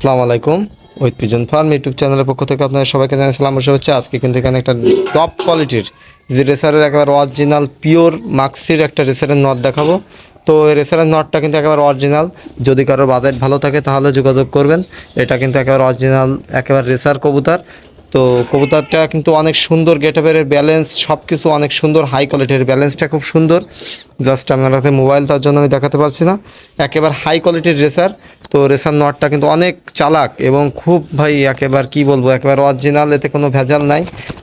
আসসালামু আলাইকুম। With pigeon farm YouTube চ্যানেলের পক্ষ থেকে আপনাদের সবাইকে জানাচ্ছিলাম হচ্ছে আজকে কিন্তু এখানে একটা টপ কোয়ালিটির যে রেসারের একেবারে অরিজিনাল পিওর মাক্সির একটা রেসারের নট দেখাবো। তো এই রেসারের নটটা কিন্তু একেবারে অরিজিনাল, যদি কারোর বাজেট ভালো থাকে তাহলে যোগাযোগ করবেন। এটা কিন্তু একেবারে অরিজিনাল একেবারে রেসার কবুতর। তো কবুতরটা কিন্তু অনেক সুন্দর, গেটআপের ব্যালেন্স সব কিছু অনেক সুন্দর, হাই কোয়ালিটির, ব্যালেন্সটা খুব সুন্দর। জাস্ট আমার কাছে মোবাইল, তার জন্য আমি দেখাতে পারছি না। একেবারে হাই কোয়ালিটির রেসার। তো রেসার নটটা কিন্তু অনেক চালাক এবং খুব ভাই একেবারে কী বলবো, একেবারে অরিজিনাল, এতে কোনো ভেজাল নাই।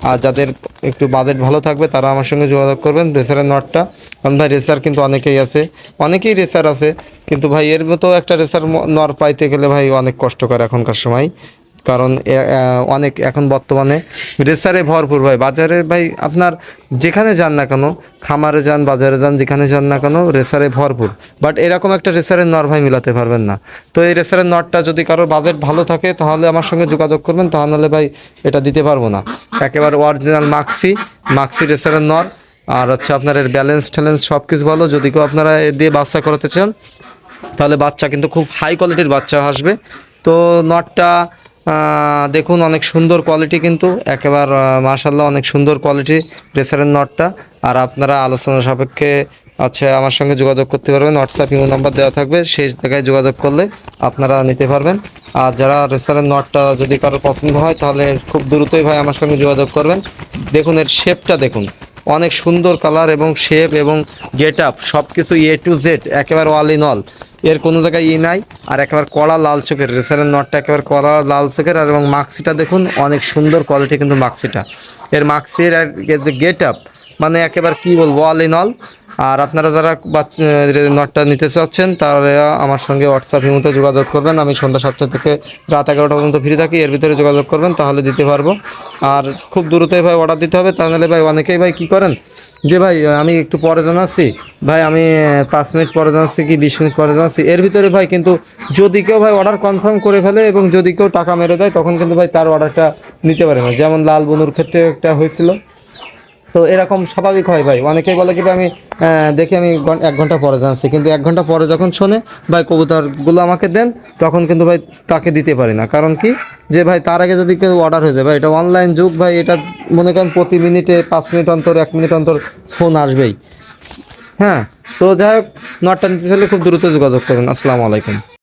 আর যাদের একটু বাজেট ভালো থাকবে তারা আমার সঙ্গে যোগাযোগ করবেন রেসারের নটটা। কারণ ভাই রেসার কিন্তু অনেকেই আছে, অনেকেই রেসার আছে, কিন্তু ভাই এর মতো একটা রেসার নর পাইতে গেলে ভাই অনেক কষ্টকর এখনকার সময়। কারণ অনেক এখন বর্তমানে রেসারে ভরপুর ভাই, বাজারে ভাই আপনার যেখানে যান না কেন, খামারে যান, বাজারে যান, যেখানে যান না কেন, রেসারে ভরপুর। বাট এরকম একটা রেসারের নর ভাই মিলাতে পারবেন না। তো এই রেসারের নটটা যদি কারোর বাজেট ভালো থাকে তাহলে আমার সঙ্গে যোগাযোগ করবেন, তাহলে ভাই এটা দিতে পারবো না। একেবারে অরিজিনাল মাক্সি রেসারের নর। আর হচ্ছে আপনার এর ব্যালেন্স ট্যালেন্স সব কিছু ভালো। যদি কেউ আপনারা এ দিয়ে বাচ্চা করাতে চান তাহলে বাচ্চা কিন্তু খুব হাই কোয়ালিটির বাচ্চা আসবে। তো নটটা দেখুন অনেক সুন্দর কোয়ালিটি, কিন্তু একেবারে মাশাআল্লাহ অনেক সুন্দর কোয়ালিটি রেসারের নটটা। আর আপনারা আলোচনা সাপেক্ষে আমার সঙ্গে যোগাযোগ করতে পারবেন। হোয়াটসঅ্যাপ ইমো নাম্বার দেওয়া থাকবে, সেই জায়গায় যোগাযোগ করলে আপনারা নিতে পারবেন। আর যারা রেসারের নটটা যদি কারো পছন্দ হয় তাহলে খুব দ্রুতই ভাই আমার সঙ্গে যোগাযোগ করবেন। দেখুন এর শেপটা দেখুন, অনেক সুন্দর কালার এবং শেপ এবং গেট আপ সব কিছু এ টু জেড, একেবারে অল ইন অল। এর কোনো জায়গায় নাই। আর একেবারে কড়া লাল চোখের রেসারের নটটা, একেবারে কড়া লাল চোখের। আর এবং মাক্সিটা দেখুন অনেক সুন্দর কোয়ালিটি, কিন্তু মাক্সিটা এর মাক্সির যে গেট আপ মানে একেবারে কী বলবো, অল ইন অল। আর আপনারা যারা নটটা নিতে চাচ্ছেন তাহলে আমার সঙ্গে হোয়াটসঅ্যাপ ইমোতে যোগাযোগ করবেন। আমি সন্ধ্যা 7টা থেকে রাত 11টা পর্যন্ত ফ্রি থাকি, এর ভিতরে যোগাযোগ করবেন তাহলে দিতে পারবো। আর খুব দ্রুতই ভাই অর্ডার দিতে হবে, তাহলে ভাই অনেকেই ভাই কী করেন যে ভাই আমি একটু পরে জানাচ্ছি, ভাই আমি 5 মিনিট পরে জানাচ্ছি কি 20 মিনিট পরে জানাচ্ছি, এর ভিতরে ভাই কিন্তু যদি কেউ ভাই অর্ডার কনফার্ম করে ফেলে এবং যদি কেউ টাকা মেরে দেয় তখন কিন্তু ভাই তার অর্ডারটা নিতে পারে না। যেমন লাল বনুর ক্ষেত্রে একটা হয়েছিল। তো এরকম স্বাভাবিক হয় ভাই, অনেকেই বলে কি আমি দেখি আমি 1 ঘন্টা পরে জানাচ্ছি, কিন্তু 1 ঘন্টা পরে যখন শোনে ভাই কবুতরগুলো আমাকে দেন, তখন কিন্তু ভাই তাকে দিতে পারি না। কারণ কি যে ভাই তার আগে যদি কেউ অর্ডার হয়ে যায় ভাই, এটা অনলাইন যুগ ভাই, এটা মনে করেন প্রতি মিনিটে 5 মিনিট অন্তর 1 মিনিট অন্তর ফোন আসবেই। হ্যাঁ, তো যাই হোক, নটটা নিতে চাইলে খুব দ্রুত যোগাযোগ করবেন। আসসালামু আলাইকুম।